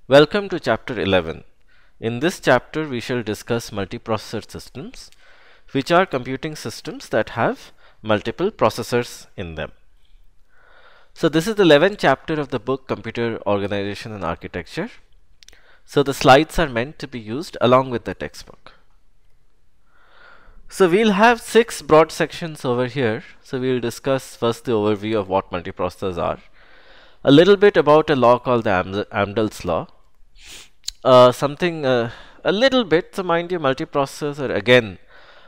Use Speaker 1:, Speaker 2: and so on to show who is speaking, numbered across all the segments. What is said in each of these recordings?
Speaker 1: Welcome to chapter 11. In this chapter, we shall discuss multiprocessor systems, which are computing systems that have multiple processors in them. So this is the 11th chapter of the book Computer Organization and Architecture. So the slides are meant to be used along with the textbook. So we'll have 6 broad sections over here. So we'll discuss first the overview of what multiprocessors are, a little bit about a law called the Amdahl's law, a little bit. So mind you, multiprocessors are again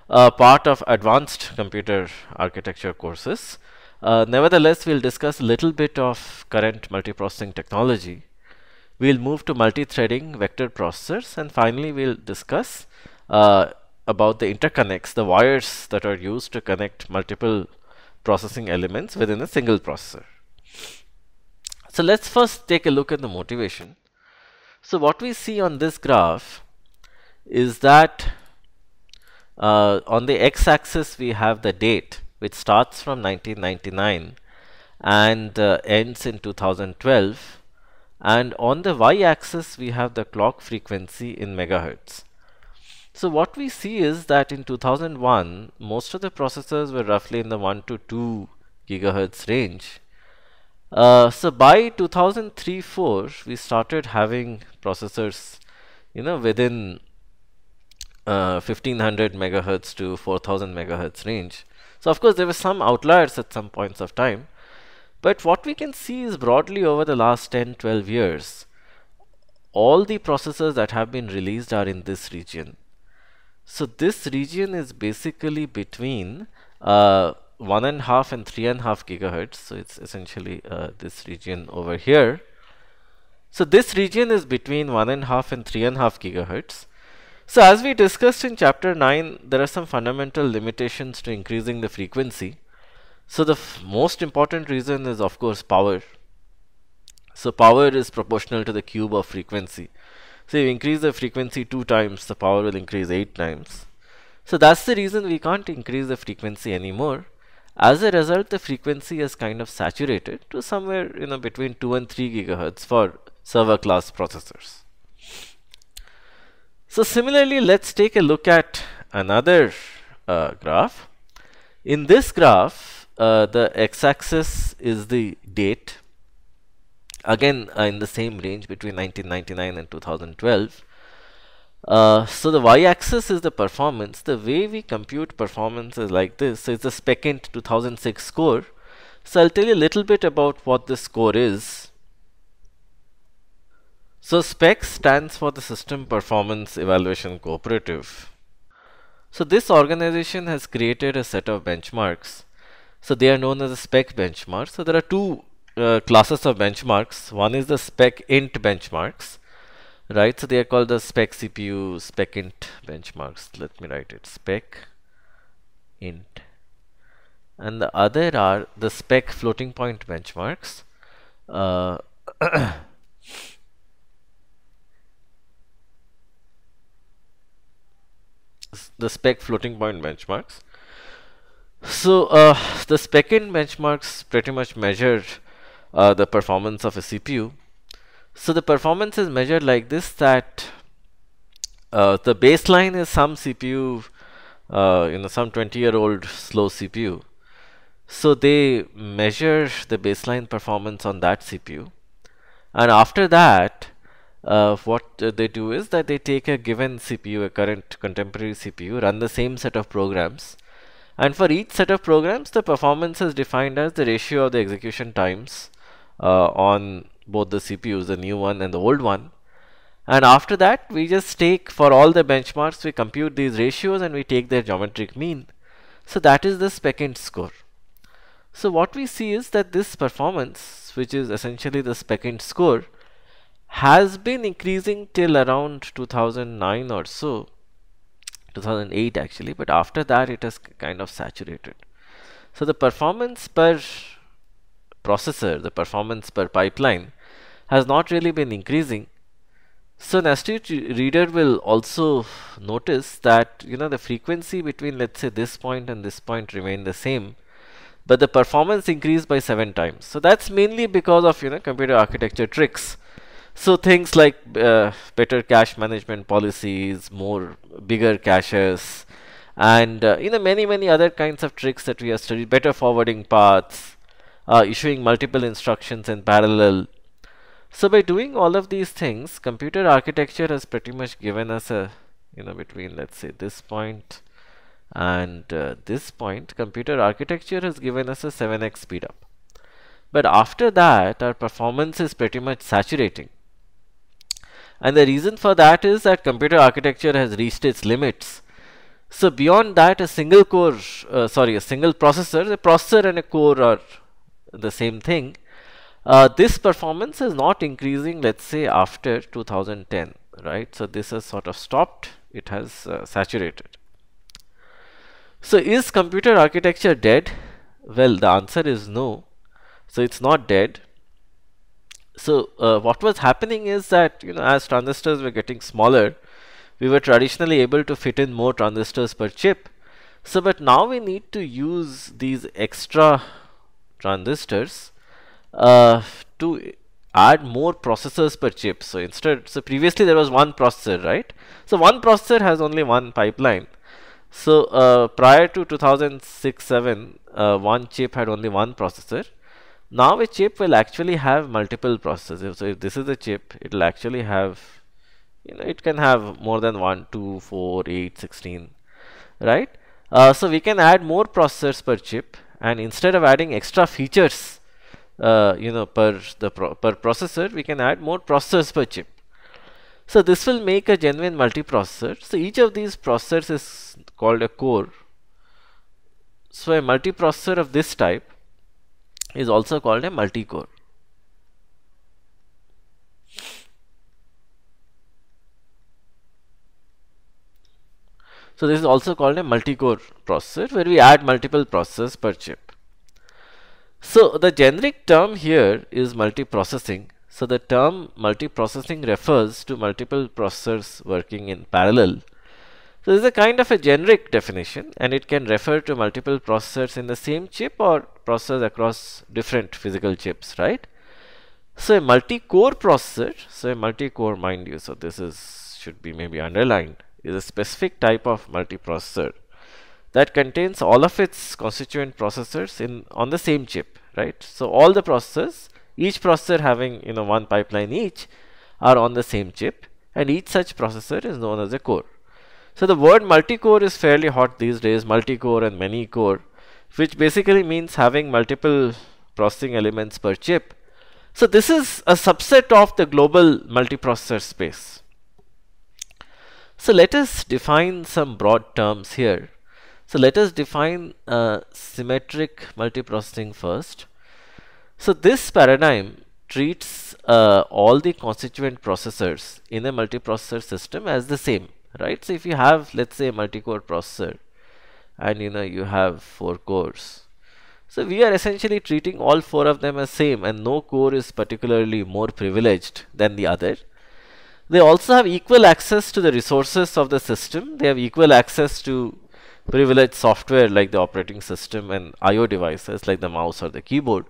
Speaker 1: part of advanced computer architecture courses. Nevertheless, we'll discuss a little bit of current multiprocessing technology. We'll move to multi-threading vector processors, and finally we'll discuss about the interconnects, the wires that are used to connect multiple processing elements within a single processor. So let's first take a look at the motivation. So what we see on this graph is that on the x-axis we have the date, which starts from 1999 and ends in 2012, and on the y-axis we have the clock frequency in megahertz. So what we see is that in 2001 most of the processors were roughly in the 1 to 2 gigahertz range. So by 2003-04 we started having processors, within 1500 megahertz to 4000 megahertz range. So of course there were some outliers at some points of time, but what we can see is broadly over the last 10-12 years all the processors that have been released are in this region. So this region is basically between 1.5 and 3.5 gigahertz. So it's essentially this region over here. So this region is between 1.5 and 3.5 gigahertz. So as we discussed in chapter 9, there are some fundamental limitations to increasing the frequency. So the most important reason is of course power. So power is proportional to the cube of frequency. So if you increase the frequency 2 times, the power will increase 8 times. So that's the reason we can't increase the frequency anymore. As a result, the frequency is kind of saturated to somewhere between 2 and 3 gigahertz for server class processors. So similarly, let's take a look at another graph. In this graph, the x-axis is the date, again in the same range between 1999 and 2012. So the y-axis is the performance. The way we compute performance is like this. So it's the SPECint 2006 score. So I'll tell you a little bit about what this score is. So SPEC stands for the System Performance Evaluation Cooperative. So this organization has created a set of benchmarks. So they are known as the SPEC benchmarks. So there are two classes of benchmarks. One is the SPECint benchmarks. Right, so they are called the spec CPU, SPECint benchmarks. Let me write it, SPECint. And the other are the spec floating point benchmarks. The spec floating point benchmarks. So the SPECint benchmarks pretty much measure the performance of a CPU. So the performance is measured like this, that the baseline is some CPU, some 20-year-old slow CPU. So they measure the baseline performance on that CPU. And after that, what they do is that they take a given CPU, a current contemporary CPU, run the same set of programs. And for each set of programs, the performance is defined as the ratio of the execution times on both the CPUs, the new one and the old one. And after that, we just take, for all the benchmarks, we compute these ratios and we take their geometric mean. So that is the SPECint score. So what we see is that this performance, which is essentially the SPECint score, has been increasing till around 2009 or so, 2008 actually, but after that it has kind of saturated. So the performance per processor, the performance per pipeline, has not really been increasing. So an astute reader will also notice that the frequency between, let's say, this point and this point remain the same, but the performance increased by 7 times. So that's mainly because of computer architecture tricks. So things like better cache management policies, bigger caches, and many other kinds of tricks that we have studied. Better forwarding paths, issuing multiple instructions in parallel. So by doing all of these things, computer architecture has pretty much given us a, between, let's say, this point and this point, computer architecture has given us a 7x speed up. But after that, our performance is pretty much saturating. And the reason for that is that computer architecture has reached its limits. So beyond that, a single processor, a processor and a core are the same thing. This performance is not increasing, let's say, after 2010, right? So this has sort of stopped. It has saturated. So is computer architecture dead? Well, the answer is no. So it's not dead. So what was happening is that, as transistors were getting smaller, we were traditionally able to fit in more transistors per chip. So, but now we need to use these extra transistors to add more processors per chip. So so previously there was one processor, right? So one processor has only one pipeline. So prior to 2006-7, one chip had only one processor. Now a chip will actually have multiple processors. So if this is a chip, it will actually have, it can have more than 1, 2, 4, 8, 16, right? So we can add more processors per chip, and instead of adding extra features, per processor, we can add more processors per chip. So this will make a genuine multiprocessor. So each of these processors is called a core. So a multiprocessor of this type is also called a multi-core. So this is also called a multi-core processor, where we add multiple processors per chip. So the generic term here is multiprocessing. So the term multiprocessing refers to multiple processors working in parallel. So this is a kind of a generic definition, and it can refer to multiple processors in the same chip or processors across different physical chips, right? So a multi-core processor, mind you, so this should be maybe underlined, is a specific type of multiprocessor that contains all of its constituent processors on the same chip, right? So all the processors, each processor having one pipeline each, are on the same chip, and each such processor is known as a core. So the word multi-core is fairly hot these days, multi-core and many-core, which basically means having multiple processing elements per chip. So this is a subset of the global multiprocessor space. So let us define some broad terms here. So let us define symmetric multiprocessing first. So this paradigm treats all the constituent processors in a multiprocessor system as the same, right? So if you have, let's say, a multi-core processor, and you have 4 cores, so we are essentially treating all 4 of them as same, and no core is particularly more privileged than the other. They also have equal access to the resources of the system. They have equal access to privileged software like the operating system and I/O devices like the mouse or the keyboard.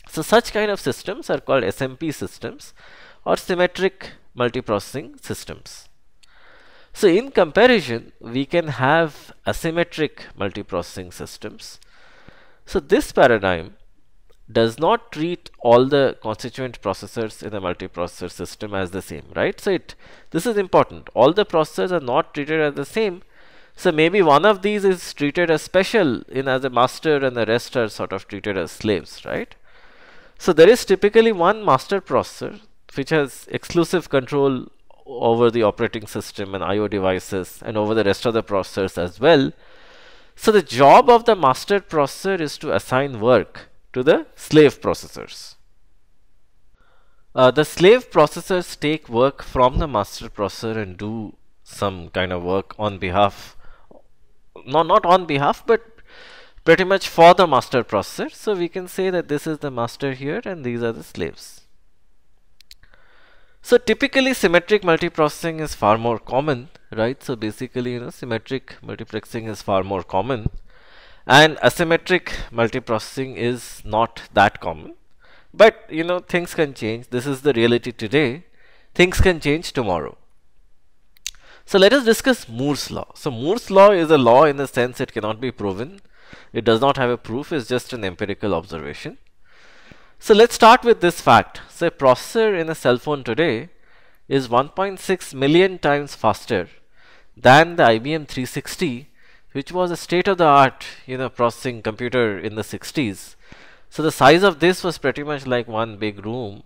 Speaker 1: So such kind of systems are called SMP systems or symmetric multiprocessing systems. So in comparison, we can have asymmetric multiprocessing systems. So this paradigm does not treat all the constituent processors in a multiprocessor system as the same, right? So this is important. All the processors are not treated as the same. So maybe one of these is treated as special as a master, and the rest are sort of treated as slaves, right? So there is typically one master processor which has exclusive control over the operating system and I/O devices and over the rest of the processors as well. So the job of the master processor is to assign work to the slave processors. The slave processors take work from the master processor and do some kind of work on behalf, not on behalf, but pretty much for the master processor. So we can say that this is the master here and these are the slaves. So typically symmetric multiprocessing is far more common, right? So basically, symmetric multiplexing is far more common, and asymmetric multiprocessing is not that common. But you know, things can change. This is the reality today. Things can change tomorrow. So let us discuss Moore's law. So Moore's law is a law in the sense it cannot be proven. It does not have a proof, it's just an empirical observation. So let's start with this fact. So a processor in a cell phone today is 1.6 million times faster than the IBM 360, which was a state-of-the-art, processing computer in the 60s. So the size of this was pretty much like one big room,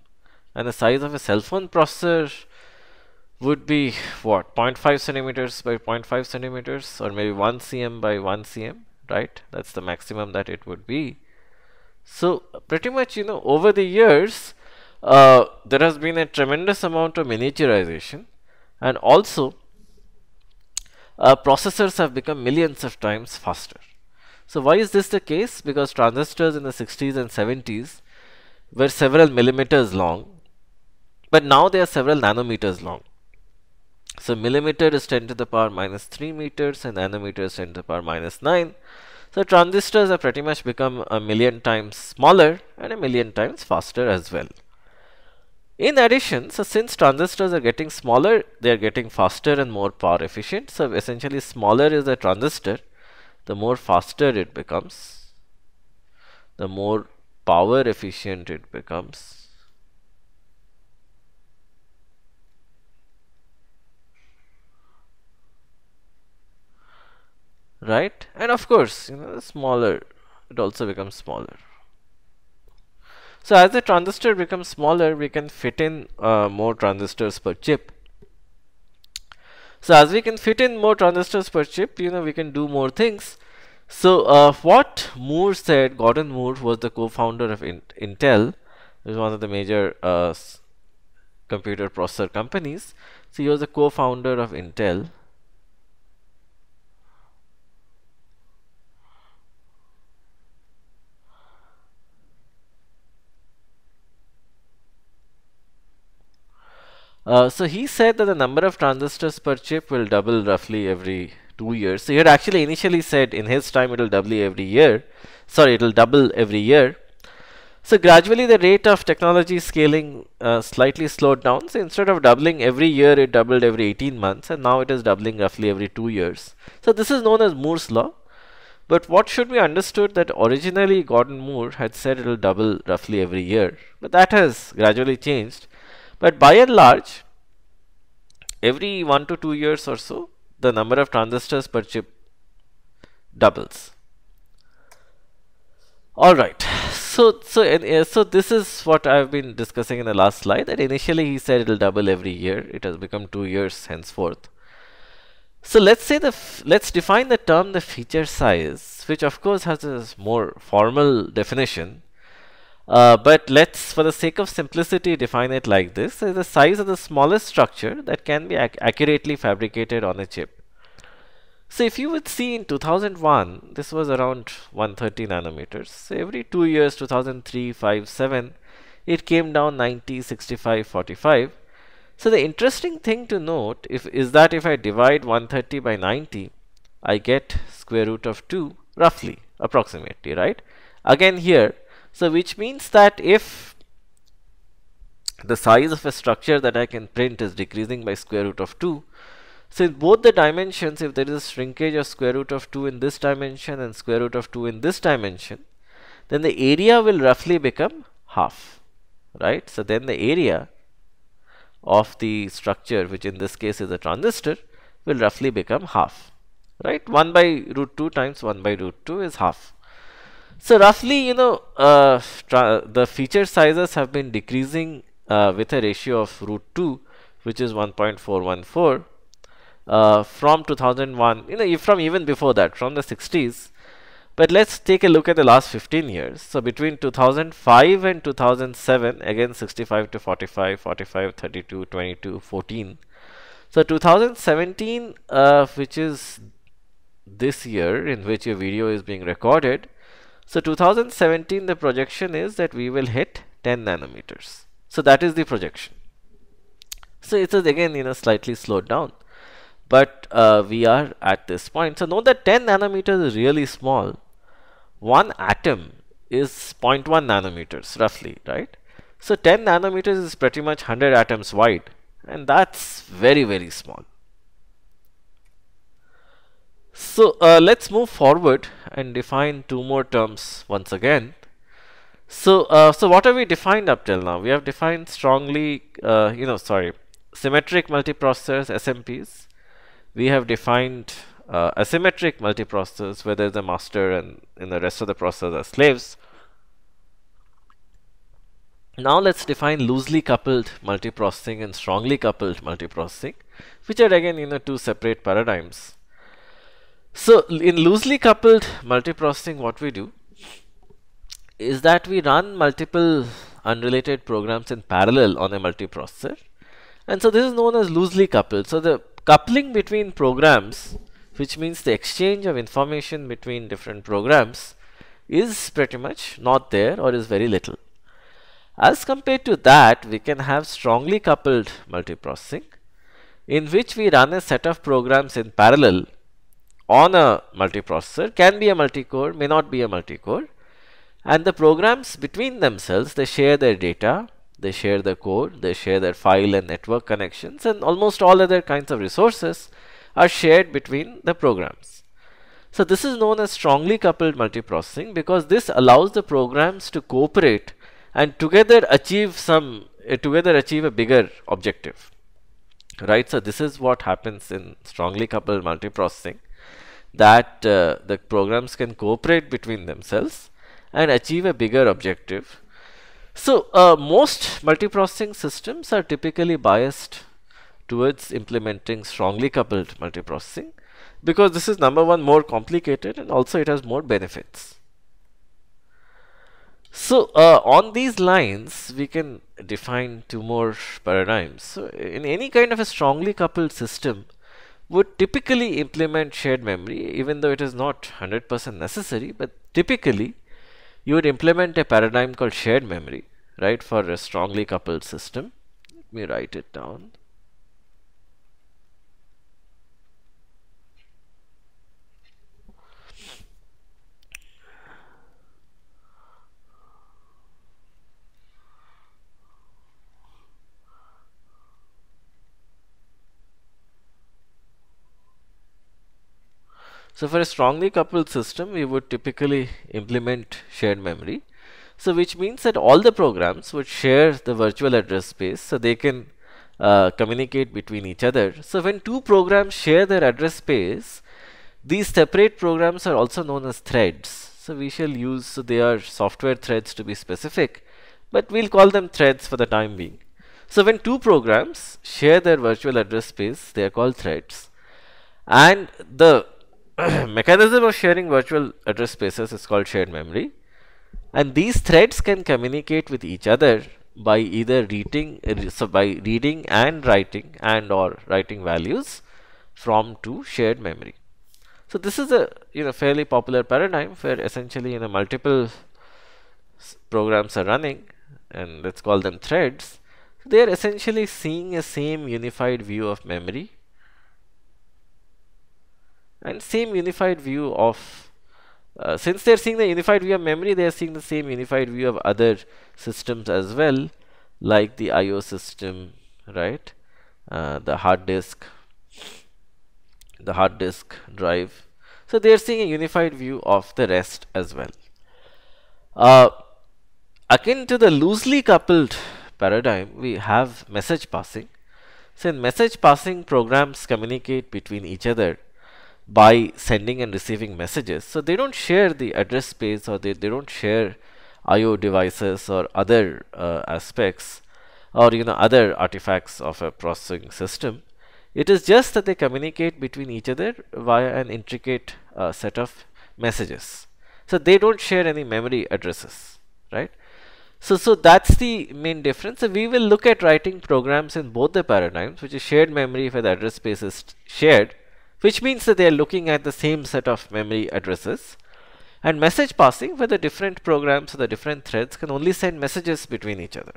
Speaker 1: and the size of a cell phone processor would be what, 0.5 centimeters by 0.5 centimeters, or maybe 1 cm by 1 cm, right? That's the maximum that it would be. So pretty much, over the years, there has been a tremendous amount of miniaturization, and also processors have become millions of times faster. So why is this the case? Because transistors in the 60s and 70s were several millimeters long, but now they are several nanometers long. So millimeter is 10 to the power minus 3 meters and nanometer is 10 to the power minus 9. So transistors have pretty much become a million times smaller and a million times faster as well. In addition, so since transistors are getting smaller, they are getting faster and more power efficient. So essentially smaller is the transistor, the more faster it becomes, the more power efficient it becomes. Right? And of course, the smaller, it also becomes smaller. So as the transistor becomes smaller, we can fit in more transistors per chip. So as we can fit in more transistors per chip, we can do more things. So what Moore said, Gordon Moore was the co-founder of Intel, is one of the major computer processor companies. So he was the co-founder of Intel. So he said that the number of transistors per chip will double roughly every 2 years. So he had actually initially said in his time it will double every year. Sorry, it will double every year. So gradually the rate of technology scaling slightly slowed down. So instead of doubling every year, it doubled every 18 months, and now it is doubling roughly every 2 years. So this is known as Moore's law. But what should be understood that originally Gordon Moore had said it will double roughly every year. But that has gradually changed. But by and large, every 1 to 2 years or so, the number of transistors per chip doubles. Alright, so this is what I've been discussing in the last slide, that initially he said it will double every year. It has become 2 years henceforth. So let's define the term the feature size, which of course has a more formal definition. But let's, for the sake of simplicity, define it like this: is the size of the smallest structure that can be accurately fabricated on a chip. So if you would see in 2001, this was around 130 nanometers. So every 2 years, 2003, 5, 7, it came down 90, 65, 45. So the interesting thing to note is that if I divide 130 by 90, I get square root of 2, roughly, approximately, right? Again here, so which means that if the size of a structure that I can print is decreasing by square root of 2, so in both the dimensions, if there is a shrinkage of square root of 2 in this dimension and square root of 2 in this dimension, then the area will roughly become half, right? So then the area of the structure, which in this case is a transistor, will roughly become half, right? 1 by root 2 times 1 by root 2 is half. So roughly, the feature sizes have been decreasing with a ratio of root 2, which is 1.414 from 2001, from even before that, from the 60s. But let's take a look at the last 15 years. So between 2005 and 2007, again 65 to 45, 45, 32, 22, 14. So 2017, which is this year in which your video is being recorded. So 2017, the projection is that we will hit 10 nanometers. So that is the projection. So it is again, slightly slowed down. But we are at this point. So note that 10 nanometers is really small. One atom is 0.1 nanometers roughly, right? So 10 nanometers is pretty much 100 atoms wide, and that's very, very small. So let's move forward and define two more terms once again. So what have we defined up till now? We have defined symmetric multiprocessors, SMPs. We have defined asymmetric multiprocessors, where there's a master and in the rest of the processors are slaves. Now let's define loosely coupled multiprocessing and strongly coupled multiprocessing, which are again two separate paradigms. So in loosely coupled multiprocessing, what we do is that we run multiple unrelated programs in parallel on a multiprocessor, and so this is known as loosely coupled. So the coupling between programs, which means the exchange of information between different programs, is pretty much not there or is very little. As compared to that, we can have strongly coupled multiprocessing, in which we run a set of programs in parallel on a multiprocessor. Can be a multi-core, may not be a multi-core, and the programs between themselves, they share their data, they share the code, they share their file and network connections, and almost all other kinds of resources are shared between the programs. So this is known as strongly coupled multiprocessing, because this allows the programs to cooperate and together achieve a bigger objective, right? So this is what happens in strongly coupled multiprocessing, that the programs can cooperate between themselves and achieve a bigger objective. So most multiprocessing systems are typically biased towards implementing strongly coupled multiprocessing, because this is, number one, more complicated, and also it has more benefits. So on these lines, we can define two more paradigms. So in any kind of a strongly coupled system would typically implement shared memory, even though it is not 100% necessary, but typically you would implement a paradigm called shared memory, right, for a strongly coupled system. Let me write it down. So for a strongly coupled system, we would typically implement shared memory. So which means that all the programs would share the virtual address space, so they can communicate between each other. So when two programs share their address space, these separate programs are also known as threads. So we shall use, so they are software threads to be specific, but we'll call them threads for the time being. So when two programs share their virtual address space, they are called threads. And the mechanism of sharing virtual address spaces is called shared memory, and these threads can communicate with each other by either reading and writing or writing values from to shared memory. So this is a fairly popular paradigm where essentially multiple programs are running, and let's call them threads. They are essentially seeing a same unified view of memory and same unified view of since they are seeing the unified view of memory, they are seeing the same unified view of other systems as well, like the I/O system, right? The hard disk drive. So they are seeing a unified view of the rest as well. Akin to the loosely coupled paradigm, we have message passing. So in message passing, programs communicate between each other by sending and receiving messages. So they don't share the address space, or they don't share I/O devices or other aspects, or other artifacts of a processing system. It is just that they communicate between each other via an intricate set of messages. So they don't share any memory addresses, right? So that's the main difference. So we will look at writing programs in both the paradigms, which is shared memory where the address space is shared, which means that they are looking at the same set of memory addresses, and message passing where the different programs or the different threads can only send messages between each other.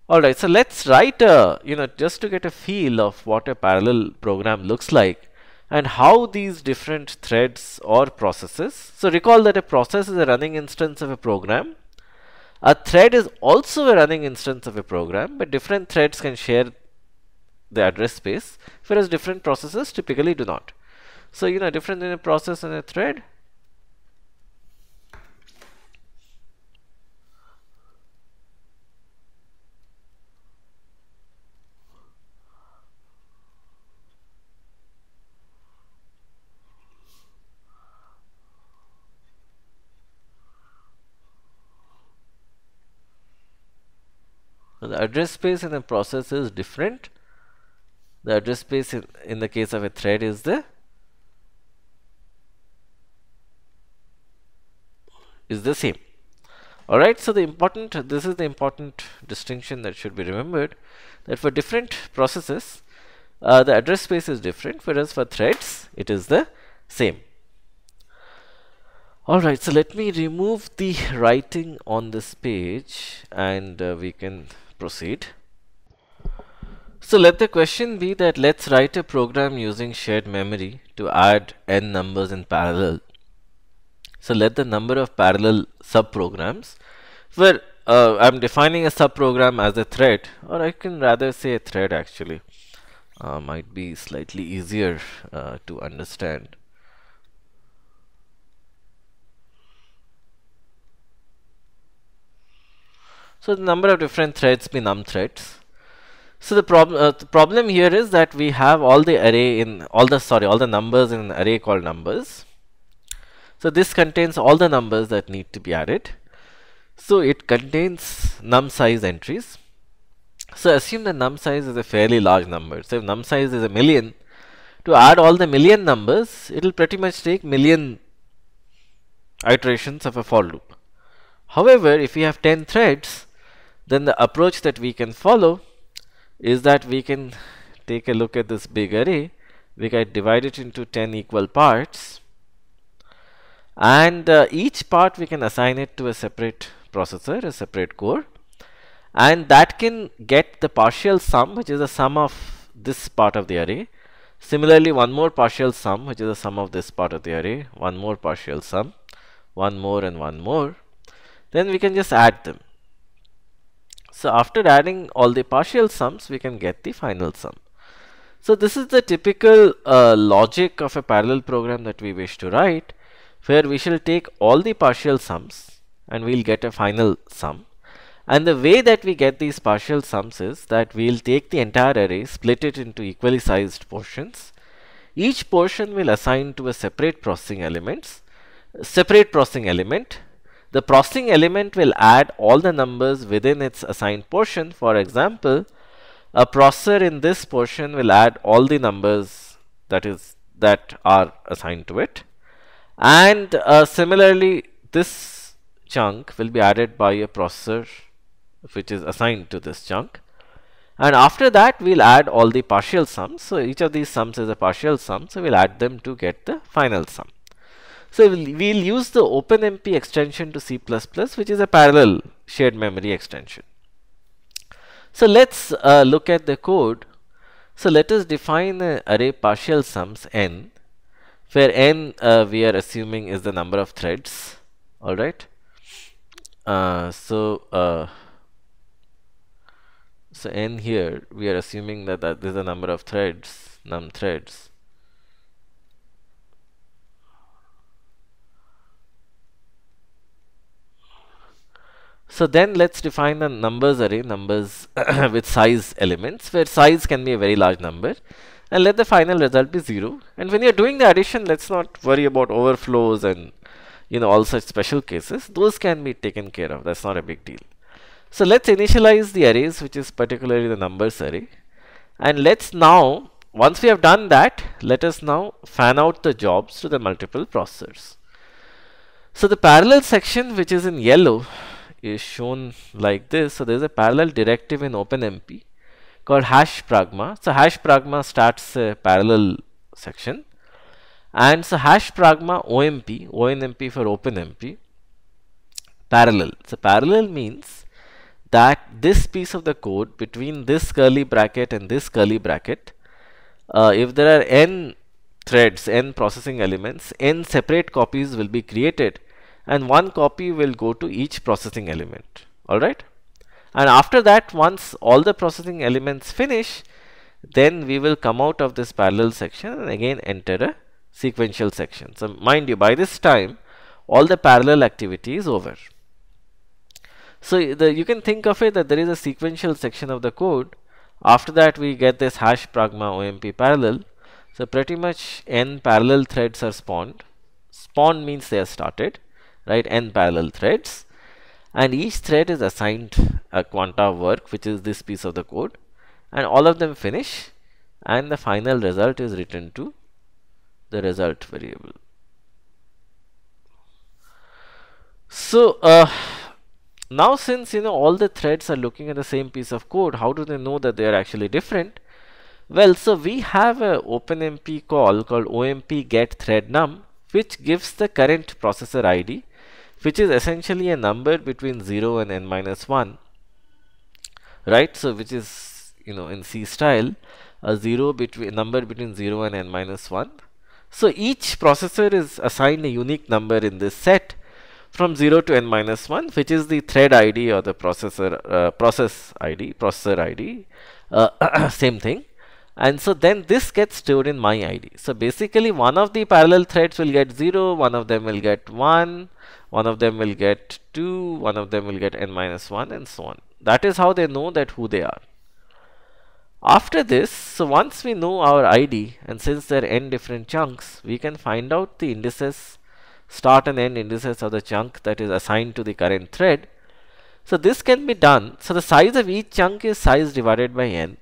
Speaker 1: Alright, so let's write just to get a feel of what a parallel program looks like, and how these different threads or processes. So recall that a process is a running instance of a program. A thread is also a running instance of a program, but different threads can share the address space, whereas different processes typically do not. So, difference in a process and a thread. So the address space in a process is different. The address space in the case of a thread is the same. Alright, so this is the important distinction that should be remembered, that for different processes, the address space is different, whereas for threads, it is the same. Alright, so let me remove the writing on this page and we can proceed. So let the question be that let's write a program using shared memory to add n numbers in parallel. So let the number of parallel subprograms, where I'm defining a subprogram as a thread, or I can rather say a thread actually, might be slightly easier to understand. So the number of different threads be num threads. So the problem here is that we have all the numbers in an array called numbers. So this contains all the numbers that need to be added. So it contains num size entries. So assume the num size is a fairly large number. So if num size is 1,000,000, to add all the million numbers, it will pretty much take million iterations of a for loop. However, if we have 10 threads, then the approach that we can follow is that we can take a look at this big array. We can divide it into 10 equal parts, and each part we can assign it to a separate processor, a separate core, and that can get the partial sum, which is the sum of this part of the array. Similarly, one more partial sum, which is the sum of this part of the array, one more partial sum, one more and one more. Then we can just add them. So after adding all the partial sums, we can get the final sum. So this is the typical logic of a parallel program that we wish to write, where we shall take all the partial sums and we'll get a final sum. And the way that we get these partial sums is that we'll take the entire array, split it into equally sized portions. Each portion will assign to a separate processing element. The processing element will add all the numbers within its assigned portion. For example, a processor in this portion will add all the numbers that are assigned to it, and similarly this chunk will be added by a processor which is assigned to this chunk, and after that we'll add all the partial sums. So each of these sums is a partial sum, so we'll add them to get the final sum. So we'll use the OpenMP extension to C++, which is a parallel shared memory extension. So let's look at the code. So let us define an array partial sums n, where n we are assuming is the number of threads. All right. So n here we are assuming that this is the number of threads, num threads. So then let's define the numbers array, numbers with size elements, where size can be a very large number, and let the final result be 0. And when you're doing the addition, let's not worry about overflows and all such special cases. Those can be taken care of. That's not a big deal. So let's initialize the arrays, which is particularly the numbers array. And let's now, once we have done that, let us now fan out the jobs to the multiple processors. So the parallel section, which is in yellow, is shown like this. So there is a parallel directive in OpenMP called #pragma. So #pragma starts a parallel section, and so #pragma ONMP for OpenMP parallel. So parallel means that this piece of the code between this curly bracket and this curly bracket, if there are n threads, n processing elements, n separate copies will be created and one copy will go to each processing element. Alright? And after that, once all the processing elements finish, then we will come out of this parallel section and again enter a sequential section. So mind you, by this time, all the parallel activity is over. So you can think of it that there is a sequential section of the code. After that, we get this hash pragma OMP parallel. So pretty much n parallel threads are spawned. Spawned means they are started, right? N parallel threads. And each thread is assigned a quanta work, which is this piece of the code. And all of them finish. And the final result is written to the result variable. So, now since all the threads are looking at the same piece of code, how do they know that they are actually different? Well, so we have a OpenMP call called OMP get thread num, which gives the current processor ID, which is essentially a number between 0 and n minus 1, right? So which is in C style a number between 0 and n minus 1. So each processor is assigned a unique number in this set from 0 to n minus 1, which is the thread ID or the processor ID, same thing. And so then this gets stored in my ID. So basically one of the parallel threads will get 0, one of them will get 1, one of them will get 2, one of them will get n minus 1 and so on. That is how they know that who they are. After this, so once we know our ID and since there are n different chunks, we can find out the indices, start and end indices of the chunk that is assigned to the current thread. So this can be done. So the size of each chunk is size divided by n.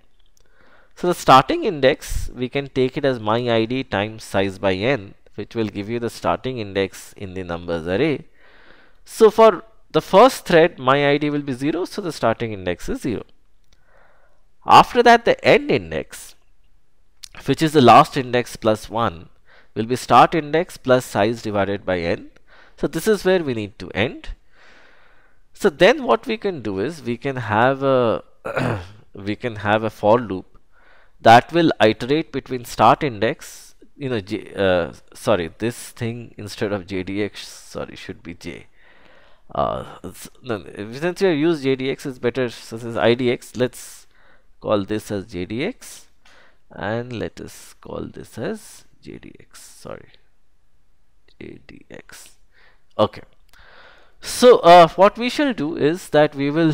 Speaker 1: So the starting index, we can take it as my ID times size by n, which will give you the starting index in the numbers array. So for the first thread, my ID will be 0, so the starting index is 0. After that, the end index, which is the last index plus 1, will be start index plus size divided by n. So this is where we need to end. So then what we can do is we can have a for loop that will iterate between start index, this thing instead of JDX, should be J. No, since we have used JDX, it's better. So this is IDX. Let's call this as JDX, and let us call this as JDX. JDX. Okay. So what we shall do is that we will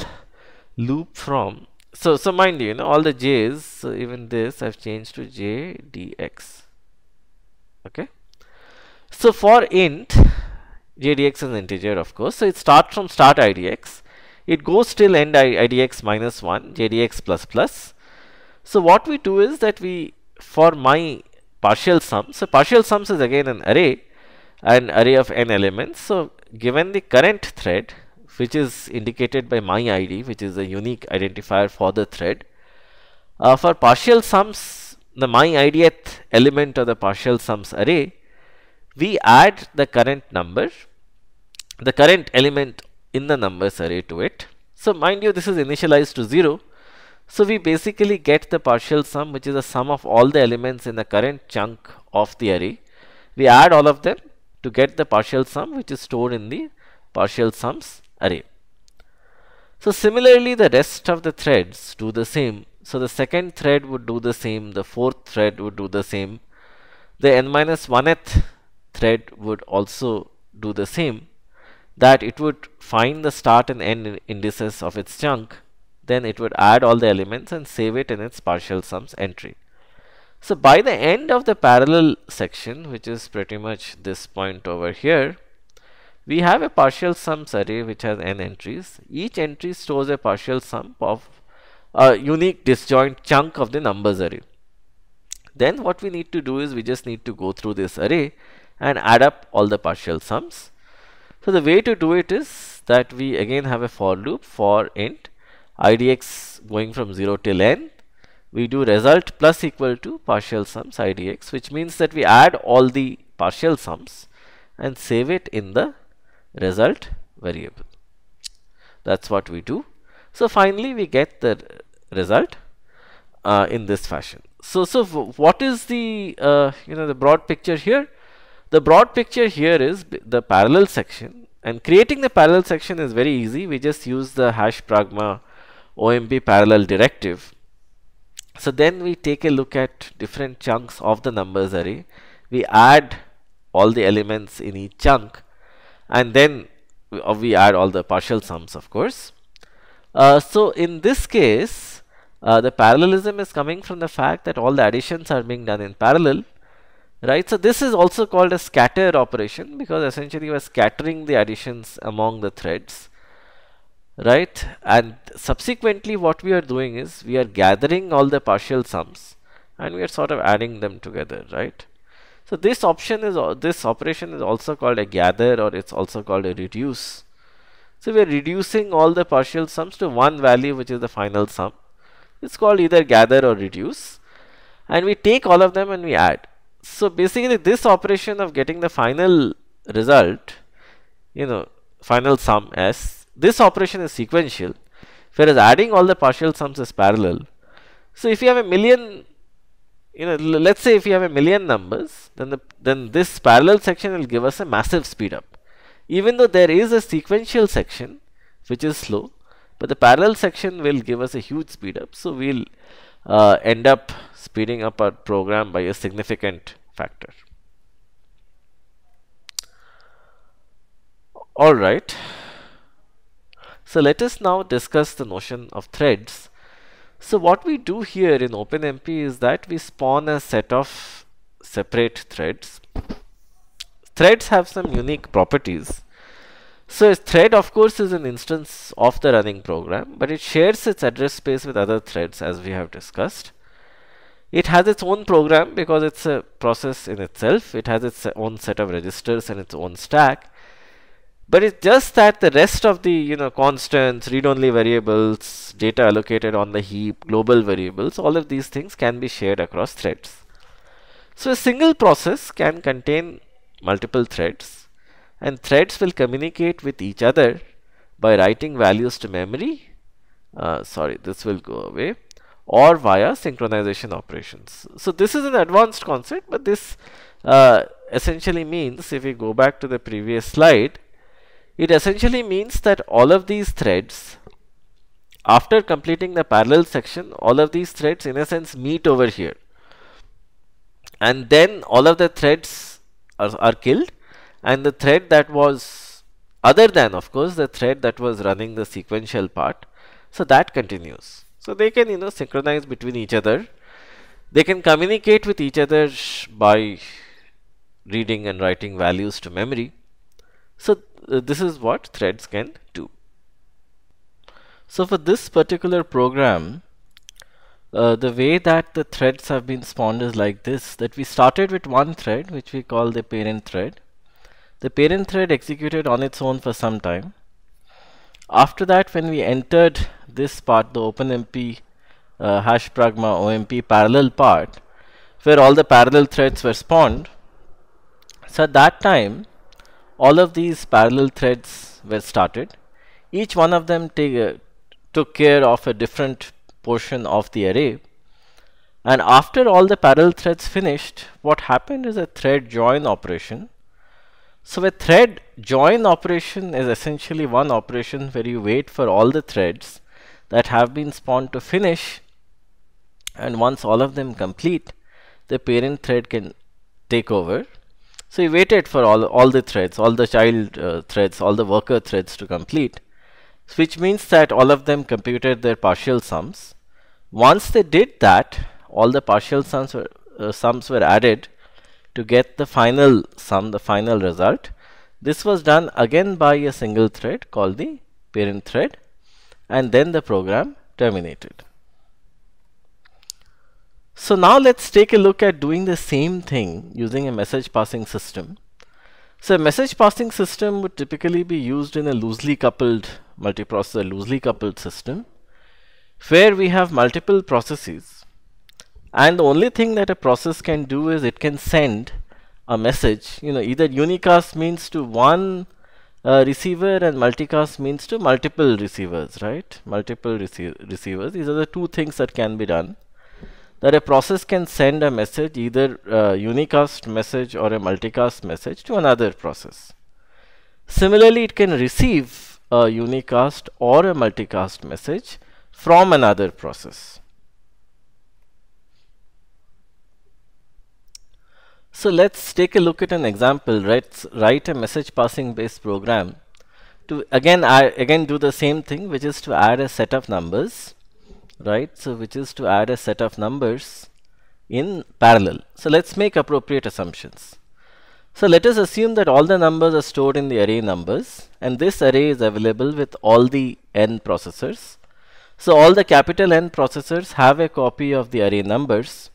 Speaker 1: loop from. So mind you, all the J's, so even this I've changed to JDX. Okay. So for int, JDX is an integer, of course. So it starts from start IDX. It goes till end IDX minus 1, JDX plus plus. So what we do is that for my partial sum, so partial sums is again an array of n elements. So given the current thread, which is indicated by my ID, which is a unique identifier for the thread. For partial sums, the my idth element of the partial sums array, we add the current number, the current element in the numbers array to it. So mind you, this is initialized to 0. So we basically get the partial sum, which is the sum of all the elements in the current chunk of the array. We add all of them to get the partial sum, which is stored in the partial sums array. So similarly, the rest of the threads do the same. So the second thread would do the same, the fourth thread would do the same, the n-1th thread would also do the same, that it would find the start and end indices of its chunk, then it would add all the elements and save it in its partial sums entry. So by the end of the parallel section, which is pretty much this point over here, we have a partial sums array which has n entries. Each entry stores a partial sum of a unique disjoint chunk of the numbers array. Then what we need to do is we just need to go through this array and add up all the partial sums. So the way to do it is that we again have a for loop for int idx going from 0 till n. We do result plus equal to partial sums idx, which means that we add all the partial sums and save it in the result variable. That's what we do. So finally we get the result in this fashion. what is the the broad picture here? The broad picture here is the parallel section, and creating the parallel section is very easy. We just use the hash pragma OMP parallel directive. So then we take a look at different chunks of the numbers array. We add all the elements in each chunk, and then we add all the partial sums, of course. So in this case, the parallelism is coming from the fact that all the additions are being done in parallel, right? So this is also called a scatter operation, because essentially you are scattering the additions among the threads, right? And subsequently what we are doing is we are gathering all the partial sums and we are sort of adding them together, right? So this operation is also called a gather, or it's also called a reduce. So we are reducing all the partial sums to one value, which is the final sum. It's called either gather or reduce, and we take all of them and we add. So basically this operation of getting the final result, final sum as, this operation is sequential, whereas adding all the partial sums is parallel. So if you have a million, let's say if you have a million numbers, then this parallel section will give us a massive speed up. Even though there is a sequential section which is slow, but the parallel section will give us a huge speed up. So we'll end up speeding up our program by a significant factor. All right. So let us now discuss the notion of threads. So what we do here in OpenMP is that we spawn a set of separate threads. Threads have some unique properties. So a thread, of course, is an instance of the running program, but it shares its address space with other threads, as we have discussed. It has its own program because it's a process in itself. It has its own set of registers and its own stack. But it's just that the rest of the constants, read-only variables, data allocated on the heap, global variables, all of these things can be shared across threads. So a single process can contain multiple threads, and threads will communicate with each other by writing values to memory. This will go away, or via synchronization operations. So this is an advanced concept, but this essentially means, if we go back to the previous slide, it essentially means that all of these threads, after completing the parallel section, all of these threads in a sense meet over here, and then all of the threads are killed, and the thread that was, other than of course the thread that was running the sequential part, so that continues. So they can synchronize between each other. They can communicate with each other by reading and writing values to memory. So this is what threads can do. So for this particular program, the way that the threads have been spawned is like this, that we started with one thread which we call the parent thread. The parent thread executed on its own for some time. After that, when we entered this part, the OpenMP hash pragma OMP parallel part, where all the parallel threads were spawned, so at that time all of these parallel threads were started. Each one of them took care of a different portion of the array, and after all the parallel threads finished, what happened is a thread join operation. So a thread join operation is essentially one operation where you wait for all the threads that have been spawned to finish, and once all of them complete, the parent thread can take over. So you waited for all the threads, all the child threads, all the worker threads to complete, which means that all of them computed their partial sums. Once they did that, all the partial sums were added to get the final sum, the final result. This was done again by a single thread called the parent thread, and then the program terminated. So now let's take a look at doing the same thing using a message passing system. So a message passing system would typically be used in a loosely coupled multiprocessor, loosely coupled system, where we have multiple processes, and the only thing that a process can do is it can send a message. Either unicast means to one receiver, and multicast means to multiple receivers, right? Multiple receivers. These are the two things that can be done. that a process can send a message, either a unicast message or a multicast message, to another process. Similarly, it can receive a unicast or a multicast message from another process. So let's take a look at an example. Write a message passing based program to again do the same thing, which is to add a set of numbers, right? So which is to add a set of numbers in parallel. So let's make appropriate assumptions. So let us assume that all the numbers are stored in the array numbers, and this array is available with all the n processors. So all the capital N processors have a copy of the array numbers.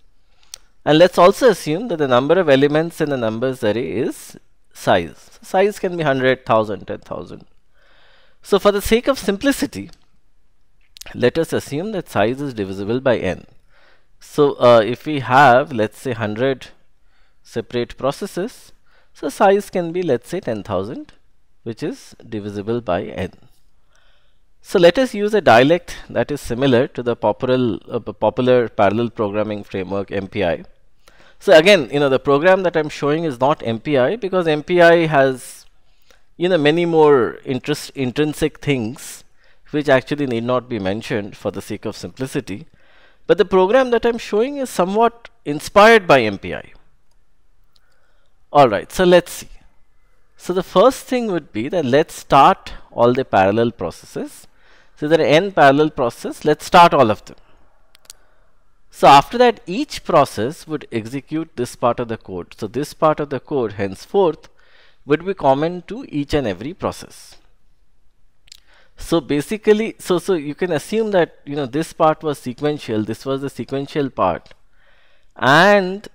Speaker 1: And let's also assume that the number of elements in the numbers array is size. So size can be 100, 1000, 10,000. So for the sake of simplicity, let us assume that size is divisible by n. So if we have, let's say, 100 separate processes, so size can be, let's say, 10,000, which is divisible by n. So let us use a dialect that is similar to the popular parallel programming framework MPI. So again, the program that I'm showing is not MPI, because MPI has many more intrinsic things which actually need not be mentioned for the sake of simplicity. But the program that I'm showing is somewhat inspired by MPI. Alright, so let's see. So the first thing would be that let's start all the parallel processes. So there are n parallel processes, let's start all of them. So after that, each process would execute this part of the code. So this part of the code henceforth would be common to each and every process. So basically, so you can assume that this part was sequential, this was the sequential part, and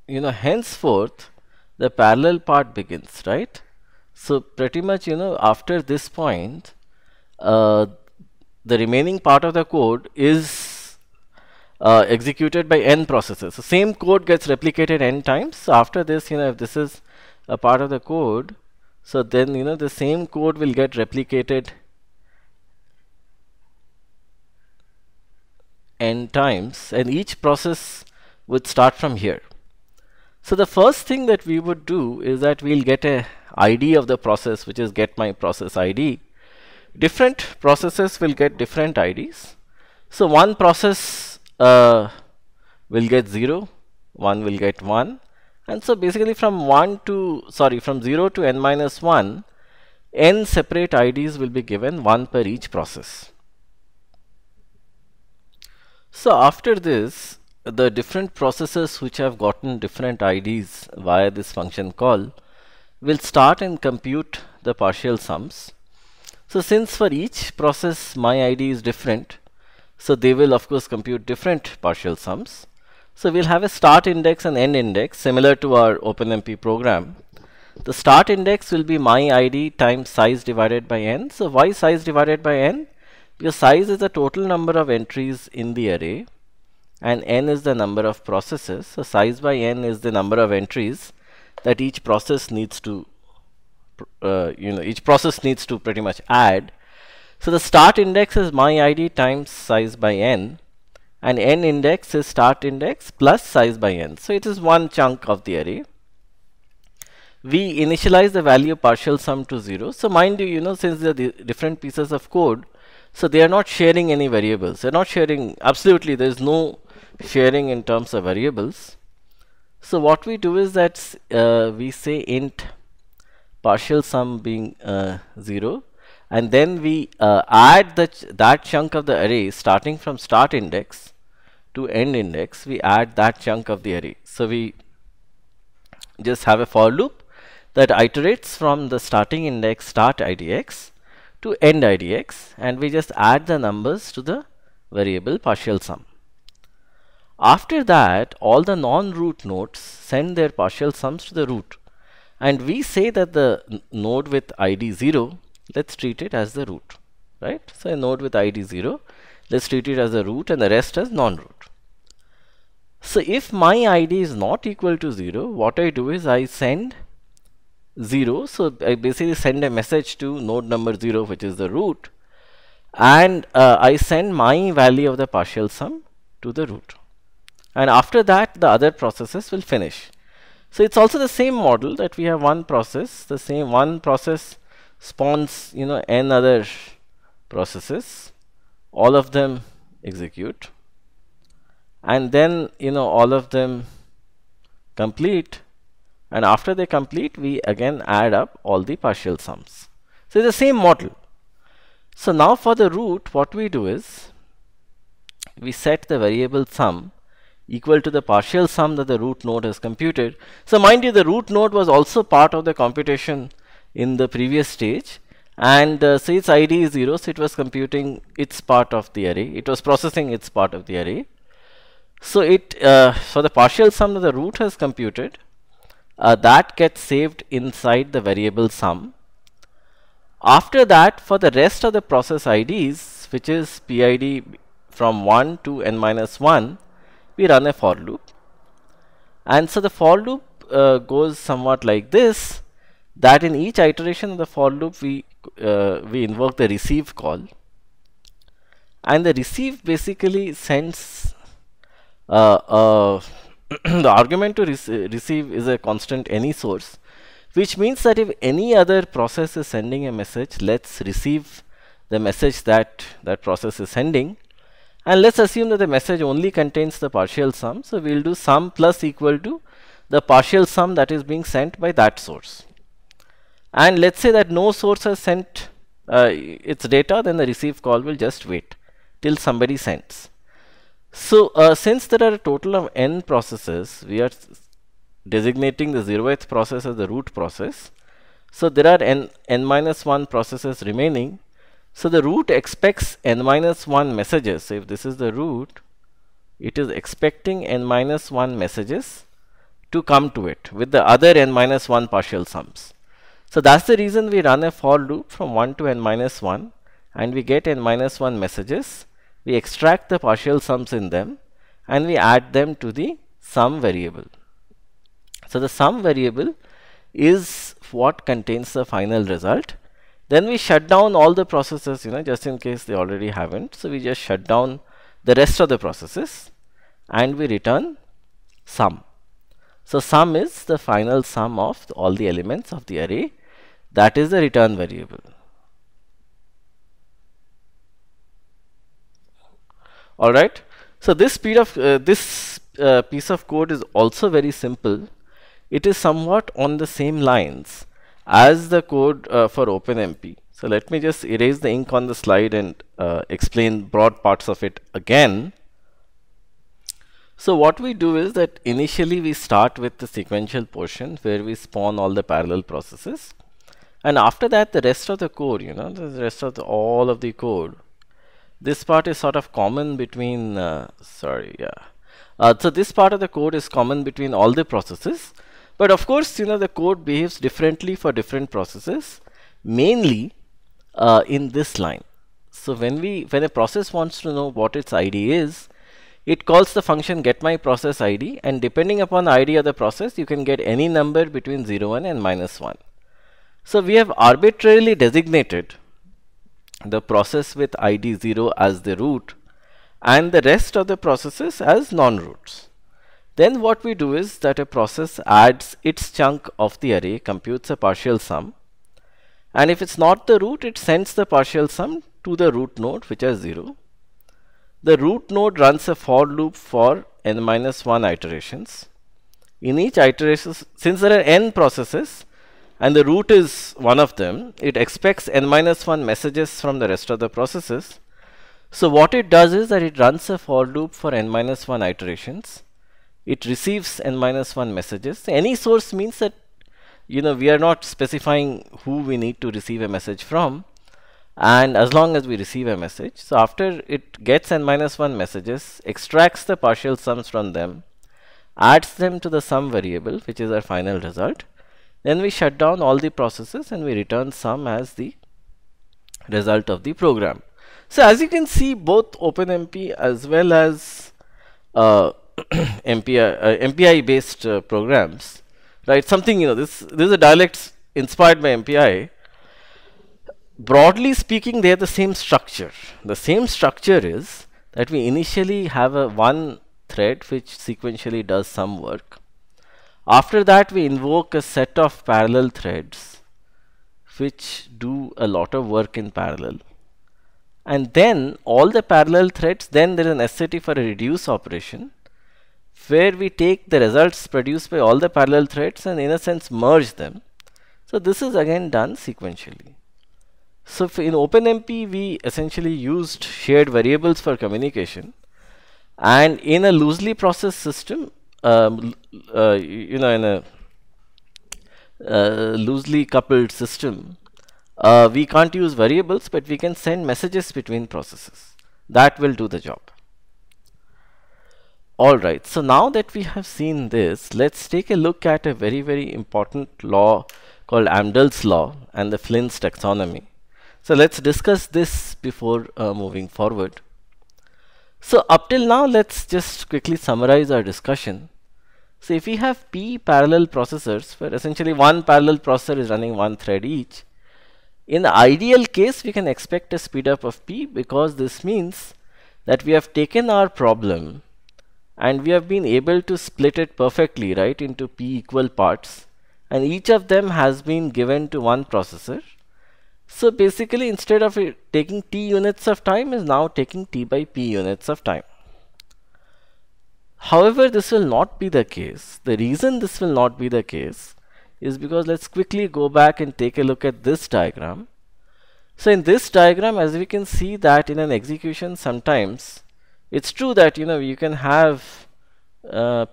Speaker 1: henceforth the parallel part begins, right? So pretty much after this point, the remaining part of the code is executed by n processes. So same code gets replicated n times. So after this, if this is a part of the code, so then the same code will get replicated n times, and each process would start from here. So the first thing that we would do is that we'll get a ID of the process, which is get my process ID. Different processes will get different IDs. So one process will get 0, one will get 1, and so basically from 0 to n minus 1, n separate IDs will be given, one per each process. So after this, the different processes which have gotten different IDs via this function call will start and compute the partial sums. So since for each process my ID is different, so they will of course compute different partial sums. So we'll have a start index and end index similar to our OpenMP program. The start index will be my ID times size divided by n. So why size divided by n? Because size is the total number of entries in the array and n is the number of processes. So size by n is the number of entries that each process needs to pretty much add. So the start index is my ID times size by n, and n index is start index plus size by n. So it is one chunk of the array. We initialize the value partial sum to 0. So mind you, since they are different pieces of code, so they are not sharing any variables. They are not sharing, absolutely, there is no sharing in terms of variables. So what we do is that we say int partial sum being 0, and then we add that chunk of the array starting from start index to end index. We add that chunk of the array. So we just have a for loop that iterates from the starting index start idx to end idx, and we just add the numbers to the variable partial sum. After that, all the non-root nodes send their partial sums to the root, and we say that the node with ID 0, let's treat it as the root, right? So a node with ID 0, let's treat it as the root and the rest as non-root. So if my ID is not equal to 0, what I do is I send 0. So I basically send a message to node number 0, which is the root, and I send my value of the partial sum to the root. And after that, the other processes will finish. So it's also the same model that we have one process, the same one process spawns, n other processes, all of them execute, and then, all of them complete, and after they complete, we again add up all the partial sums. So it's the same model. So now for the root, what we do is, we set the variable sum equal to the partial sum that the root node has computed. So mind you, the root node was also part of the computation in the previous stage, and say its ID is 0, so it was computing its part of the array. It was processing its part of the array. So it for the partial sum that the root has computed, that gets saved inside the variable sum. After that, for the rest of the process IDs, which is PID from 1 to n minus 1, we run a for loop. And so the for loop goes somewhat like this, that in each iteration of the for loop, we invoke the receive call. And the receive basically sends the argument to receive is a constant any source, which means that if any other process is sending a message, let's receive the message that that process is sending. And let's assume that the message only contains the partial sum. So we'll do sum plus equal to the partial sum that is being sent by that source. And let's say that no source has sent its data, then the receive call will just wait till somebody sends. So since there are a total of n processes, we are designating the 0th process as the root process. So there are n minus 1 processes remaining. So the root expects n minus 1 messages. So if this is the root, it is expecting n minus 1 messages to come to it with the other n minus 1 partial sums. So that's the reason we run a for loop from 1 to n minus 1, and we get n minus 1 messages. We extract the partial sums in them, and we add them to the sum variable. So the sum variable is what contains the final result. Then we shut down all the processes, just in case they already haven't. So we just shut down the rest of the processes, and we return sum. So sum is the final sum of all the elements of the array. That is the return variable. All right. So this piece of code is also very simple. It is somewhat on the same lines as the code for OpenMP. So let me just erase the ink on the slide and explain broad parts of it again. So what we do is that initially we start with the sequential portion where we spawn all the parallel processes, and after that the rest of the code, the rest of all of the code, this part is sort of common between so this part of the code is common between all the processes. But of course, the code behaves differently for different processes, mainly in this line. So when a process wants to know what its ID is, it calls the function getMyProcessID, and depending upon the ID of the process, you can get any number between 0 and n minus 1. So we have arbitrarily designated the process with ID 0 as the root, and the rest of the processes as non-roots. Then what we do is that a process adds its chunk of the array, computes a partial sum, and if it's not the root, it sends the partial sum to the root node, which is 0. The root node runs a for loop for n minus 1 iterations. In each iteration, since there are n processes and the root is one of them, it expects n minus 1 messages from the rest of the processes. So what it does is that it runs a for loop for n minus 1 iterations. It receives n minus 1 messages. Any source means that we are not specifying who we need to receive a message from, and as long as we receive a message. So after it gets n minus 1 messages, extracts the partial sums from them, adds them to the sum variable, which is our final result. Then we shut down all the processes and we return sum as the result of the program. So as you can see, both OpenMP as well as MPI based programs, right? Something, this is a dialect inspired by MPI. Broadly speaking, they have the same structure. The same structure is that we initially have a one thread which sequentially does some work. After that, we invoke a set of parallel threads which do a lot of work in parallel. And then all the parallel threads, then there is an SCT for a reduce operation where we take the results produced by all the parallel threads and in a sense merge them. So this is again done sequentially. So in OpenMP we essentially used shared variables for communication, and in a loosely processed system, in a loosely coupled system, we can't use variables, but we can send messages between processes. That will do the job. Alright, so now that we have seen this, let's take a look at a very important law called Amdahl's law and the Flynn's taxonomy. So let's discuss this before moving forward. So up till now, let's just quickly summarize our discussion. So if we have P parallel processors, where essentially one parallel processor is running one thread each, in the ideal case, we can expect a speed up of P, because this means that we have taken our problem and we have been able to split it perfectly, right, into P equal parts, and each of them has been given to one processor. So basically, instead of taking T units of time, is now taking T by P units of time. However, this will not be the case. The reason this will not be the case is because let's quickly go back and take a look at this diagram. So in this diagram, as we can see that in an execution, sometimes it's true that you can have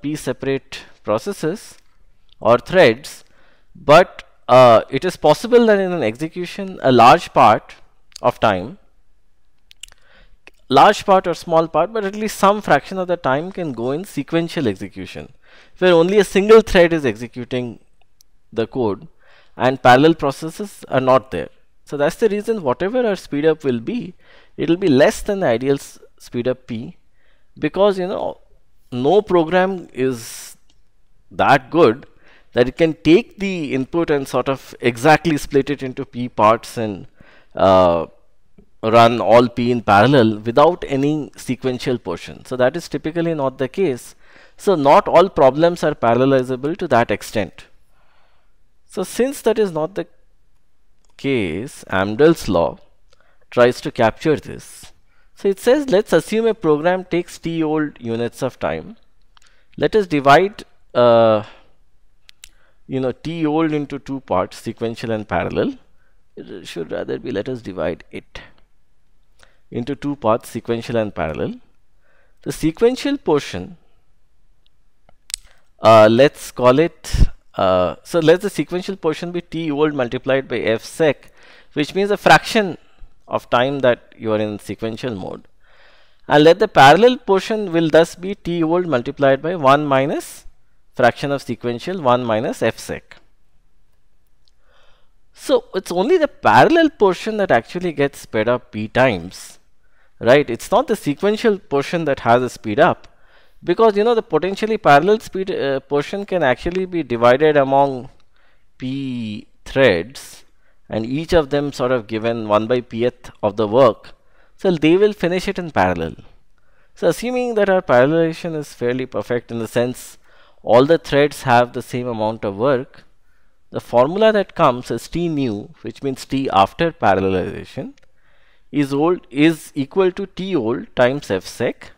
Speaker 1: P separate processes or threads, but it is possible that in an execution, a large part of time, large part or small part, but at least some fraction of the time can go in sequential execution, where only a single thread is executing the code and parallel processes are not there. So that's the reason whatever our speed up will be, it will be less than the ideal speed up P, because no program is that good that it can take the input and sort of exactly split it into P parts and run all P in parallel without any sequential portion. So that is typically not the case. So not all problems are parallelizable to that extent. So since that is not the case, Amdahl's law tries to capture this. So it says, let's assume a program takes T old units of time. Let us divide T old into two parts, sequential and parallel. It should rather be, let us divide it into two parts, sequential and parallel. The sequential portion, let's call it, so let the sequential portion be T old multiplied by F sec, which means a fraction of time that you are in sequential mode. And let the parallel portion will thus be T old multiplied by 1 minus fraction of sequential 1 minus F sec. So it's only the parallel portion that actually gets sped up P times, right? It's not the sequential portion that has a speed up, because the potentially parallel speed portion can actually be divided among P threads, and each of them sort of given 1 by Pth of the work. So they will finish it in parallel. So assuming that our parallelization is fairly perfect in the sense all the threads have the same amount of work, the formula that comes as T new, which means T after parallelization, is equal to T old times F sec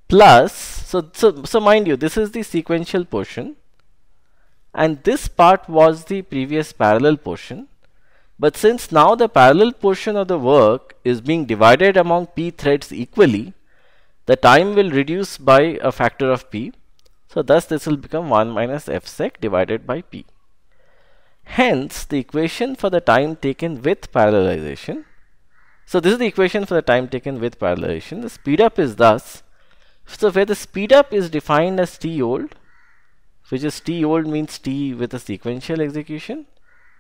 Speaker 1: plus, so mind you, this is the sequential portion and this part was the previous parallel portion. But since now the parallel portion of the work is being divided among P threads equally, the time will reduce by a factor of P. So thus this will become 1 minus F sec divided by P. Hence the equation for the time taken with parallelization. So this is the equation for the time taken with parallelization. The speed up is thus, so where the speed up is defined as T old, which is T old means T with a sequential execution,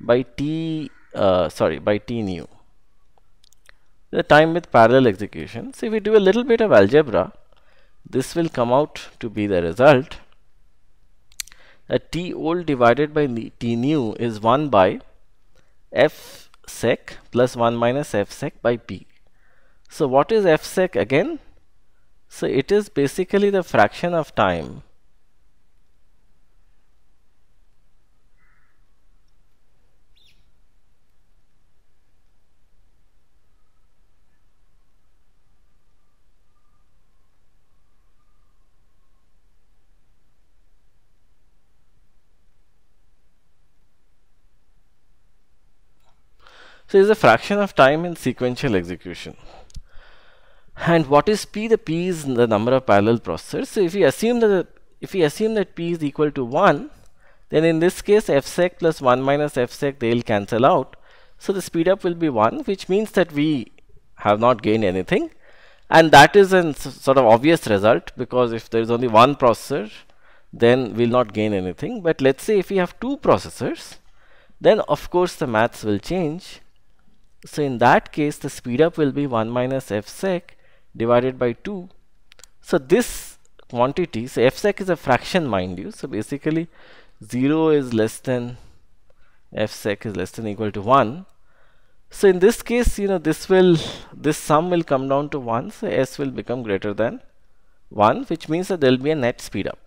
Speaker 1: by T new, the time with parallel execution. So if we do a little bit of algebra, this will come out to be the result that T old divided by T new is 1 by F sec plus 1 minus F sec by P. So what is F sec again? So it is basically the fraction of time so it's a fraction of time in sequential execution. And what is P? The P is the number of parallel processors. So if we assume that P is equal to 1, then in this case fsec plus 1 minus fsec, they will cancel out. So the speed up will be 1, which means that we have not gained anything. And that is a sort of obvious result, because if there is only one processor, then we'll not gain anything. But let's say if we have two processors, then of course the maths will change. So in that case, the speed up will be 1 minus fsec divided by 2. So this quantity, so fsec is a fraction, mind you. So basically 0 is less than fsec is less than equal to 1. So in this case, this sum will come down to 1. So s will become greater than 1, which means that there will be a net speed up.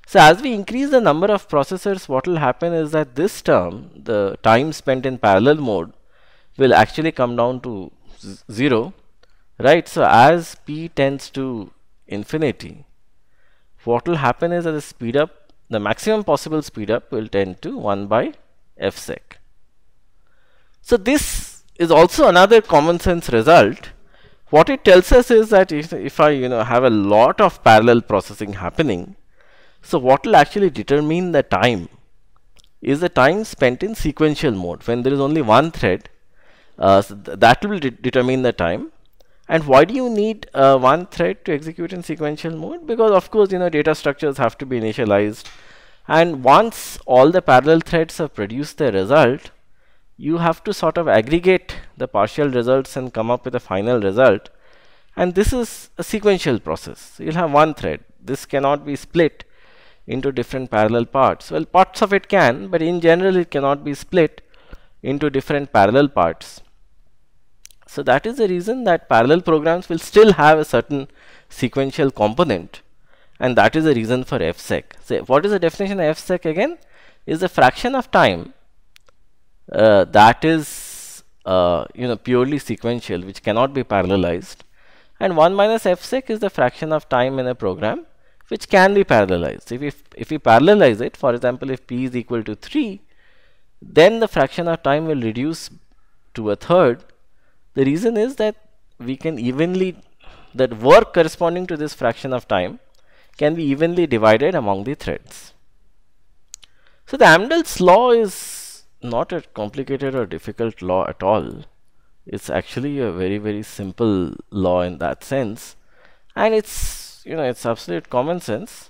Speaker 1: So as we increase the number of processors, what will happen is that this term, the time spent in parallel mode, will actually come down to 0, right? So as p tends to infinity, what will happen is that the speed up, the maximum possible speed up, will tend to 1 by fsec. So this is also another common sense result. What it tells us is that if I have a lot of parallel processing happening, so what will actually determine the time is the time spent in sequential mode. When there is only one thread, so that will determine the time. And why do you need one thread to execute in sequential mode? Because of course data structures have to be initialized, and once all the parallel threads have produced their result, you have to sort of aggregate the partial results and come up with a final result. And this is a sequential process. So you'll have one thread. This cannot be split into different parallel parts. Well, parts of it can, but in general it cannot be split into different parallel parts. So that is the reason that parallel programs will still have a certain sequential component, and that is the reason for fsec. So what is the definition of fsec again? Is the fraction of time that is purely sequential, which cannot be parallelized, and 1 minus fsec is the fraction of time in a program which can be parallelized. If we parallelize it, for example, if p is equal to 3, then the fraction of time will reduce to a third. The reason is that we can that work corresponding to this fraction of time can be evenly divided among the threads. So the Amdahl's law is not a complicated or difficult law at all. It's actually a very, very simple law in that sense, and it's absolute common sense.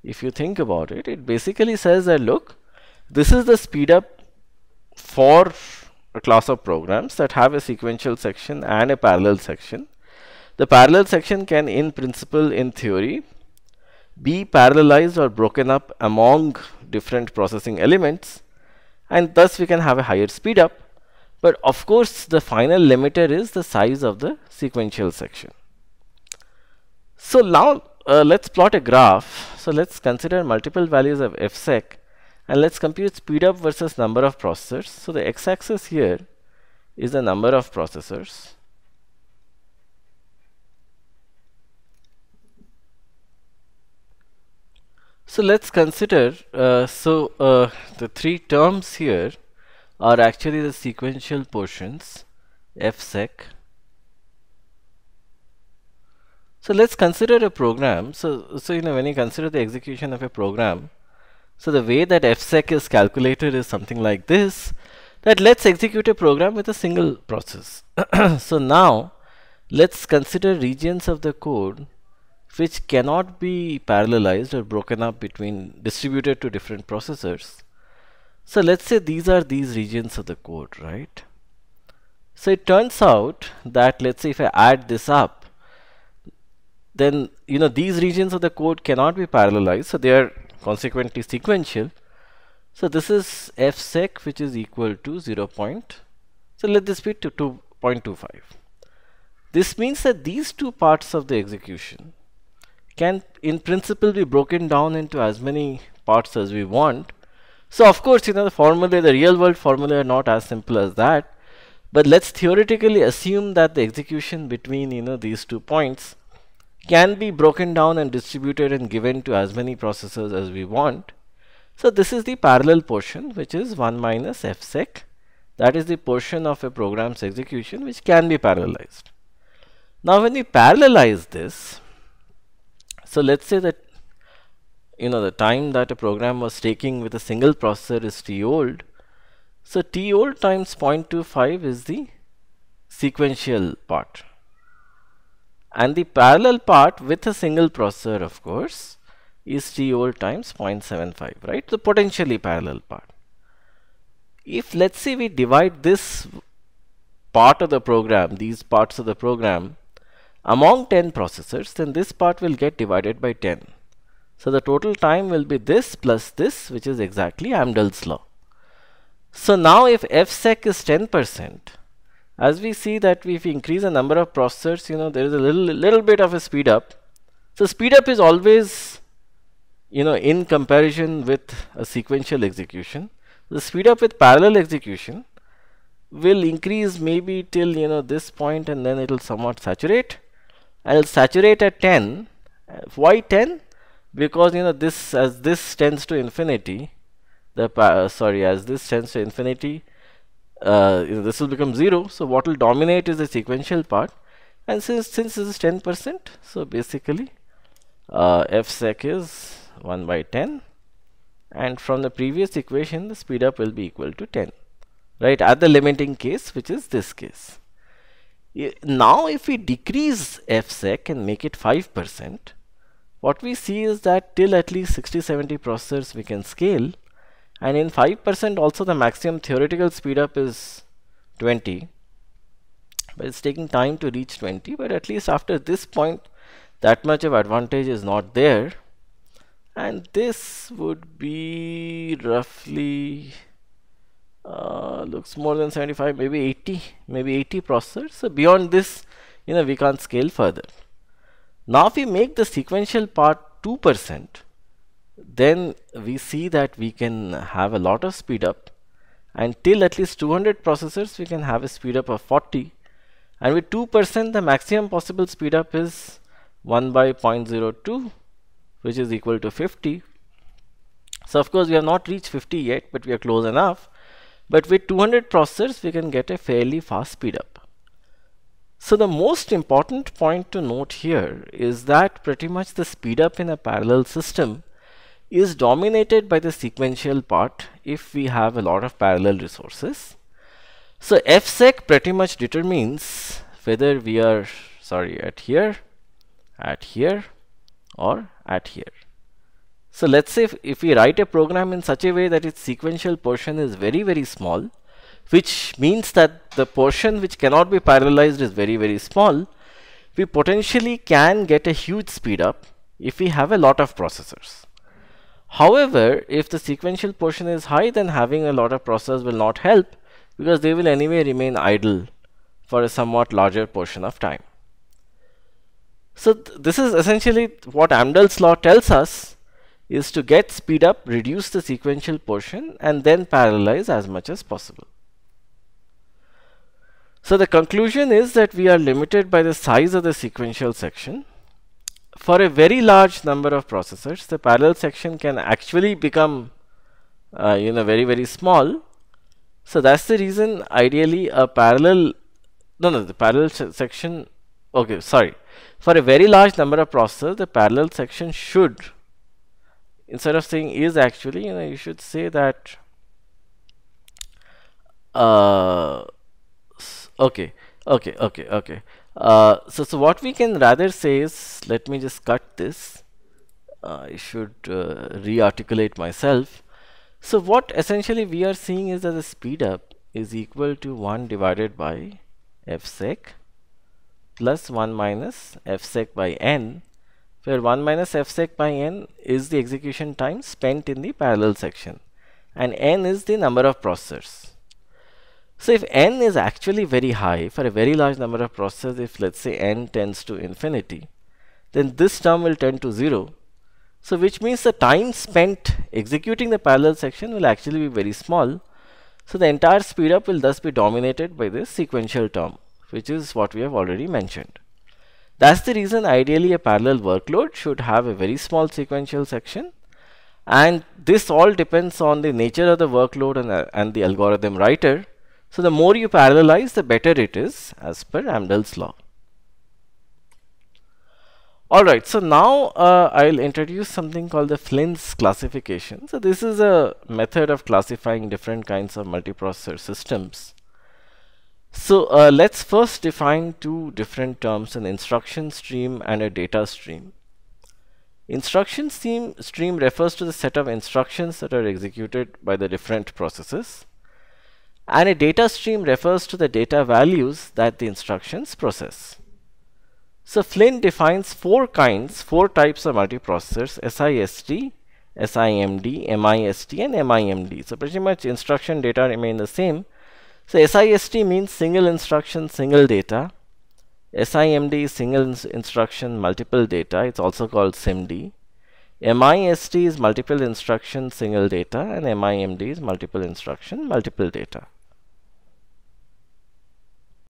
Speaker 1: If you think about it, it basically says that, look, this is the speed up for a class of programs that have a sequential section and a parallel section. The parallel section can, in principle, in theory, be parallelized or broken up among different processing elements, and thus we can have a higher speed up. But of course, the final limiter is the size of the sequential section. So now let's plot a graph. So let's consider multiple values of fsec, and let's compute speed up versus number of processors. So the x-axis here is the number of processors. So let's consider, the three terms here are actually the sequential portions, fsec. So let's consider a program. So when you consider the execution of a program, so the way that fsec is calculated is something like this, that let's execute a program with a single process. So now let's consider regions of the code which cannot be parallelized or broken up distributed to different processors. So let's say these are these regions of the code, right? So it turns out that, let's say if I add this up, then these regions of the code cannot be parallelized, so they are consequently sequential. So this is fsec, which is equal to 0. So let this be to 2.25. This means that these two parts of the execution can in principle be broken down into as many parts as we want. So of course, the formula, the real world formula are not as simple as that, but let's theoretically assume that the execution between these 2 points can be broken down and distributed and given to as many processors as we want. So this is the parallel portion, which is 1 minus fsec. That is the portion of a program's execution which can be parallelized. Now when we parallelize this, so let's say that the time that a program was taking with a single processor is t old. So t old times 0.25 is the sequential part. And the parallel part with a single processor, of course, is t old times 0.75, right? The potentially parallel part. If let's say we divide this part of the program, these parts of the program, among 10 processors, then this part will get divided by 10. So the total time will be this plus this, which is exactly Amdahl's law. So now if fsec is 10%, as we see that if we increase the number of processors, there is a little bit of a speed up. So speed up is always, in comparison with a sequential execution. The speed up with parallel execution will increase maybe till this point, and then it will somewhat saturate. And it will saturate at 10. Why 10? Because this, as this tends to infinity, as this tends to infinity, this will become 0. So what will dominate is the sequential part, and since this is 10%, so basically fsec is 1 by 10, and from the previous equation the speed up will be equal to 10, right, at the limiting case, which is this case. Now if we decrease fsec and make it 5%, what we see is that till at least 60-70 processors we can scale, and in 5% also the maximum theoretical speed up is 20, but it's taking time to reach 20, but at least after this point that much of advantage is not there, and this would be roughly looks more than 75, maybe 80 processors. So beyond this, we can't scale further. Now if we make the sequential part 2%, then we see that we can have a lot of speed up, and till at least 200 processors we can have a speed up of 40, and with 2% the maximum possible speed up is 1 by 0.02, which is equal to 50. So of course we have not reached 50 yet, but we are close enough. But with 200 processors we can get a fairly fast speed up. So the most important point to note here is that pretty much the speed up in a parallel system is dominated by the sequential part if we have a lot of parallel resources. So fsec pretty much determines whether we are at here, or at here. So let's say if we write a program in such a way that its sequential portion is very, very small, which means that the portion which cannot be parallelized is very, very small, we potentially can get a huge speed up if we have a lot of processors. However, if the sequential portion is high, then having a lot of processors will not help, because they will anyway remain idle for a somewhat larger portion of time. So this is essentially what Amdahl's law tells us, is to get speed up, reduce the sequential portion, and then parallelize as much as possible. So the conclusion is that we are limited by the size of the sequential section. For a very large number of processors, the parallel section can actually become very, very small. So that's the reason ideally a parallel, the parallel section, for a very large number of processors, the parallel section should, instead of saying is actually, you should say that so what we can rather say is, let me just cut this. I should re-articulate myself. So what essentially we are seeing is that the speed up is equal to 1 divided by fsec plus 1 minus fsec by n, where 1 minus fsec by n is the execution time spent in the parallel section, and n is the number of processors. So if n is actually very high for a very large number of processors, if let's say n tends to infinity, then this term will tend to 0. So which means the time spent executing the parallel section will actually be very small. So the entire speed up will thus be dominated by this sequential term, which is what we have already mentioned. That's the reason ideally a parallel workload should have a very small sequential section, and this all depends on the nature of the workload and the algorithm writer. So the more you parallelize, the better it is as per Amdahl's law. Alright, so now I'll introduce something called the Flynn's classification. So this is a method of classifying different kinds of multiprocessor systems. So let's first define two different terms, an instruction stream and a data stream. Instruction stream refers to the set of instructions that are executed by the different processes, and a data stream refers to the data values that the instructions process. So Flynn defines four types of multiprocessors: SIST, SIMD, MIST and MIMD. So pretty much instruction data remain the same. So SIST means single instruction, single data. SIMD is single instruction, multiple data. It's also called SIMD. MIST is multiple instruction, single data, and MIMD is multiple instruction, multiple data.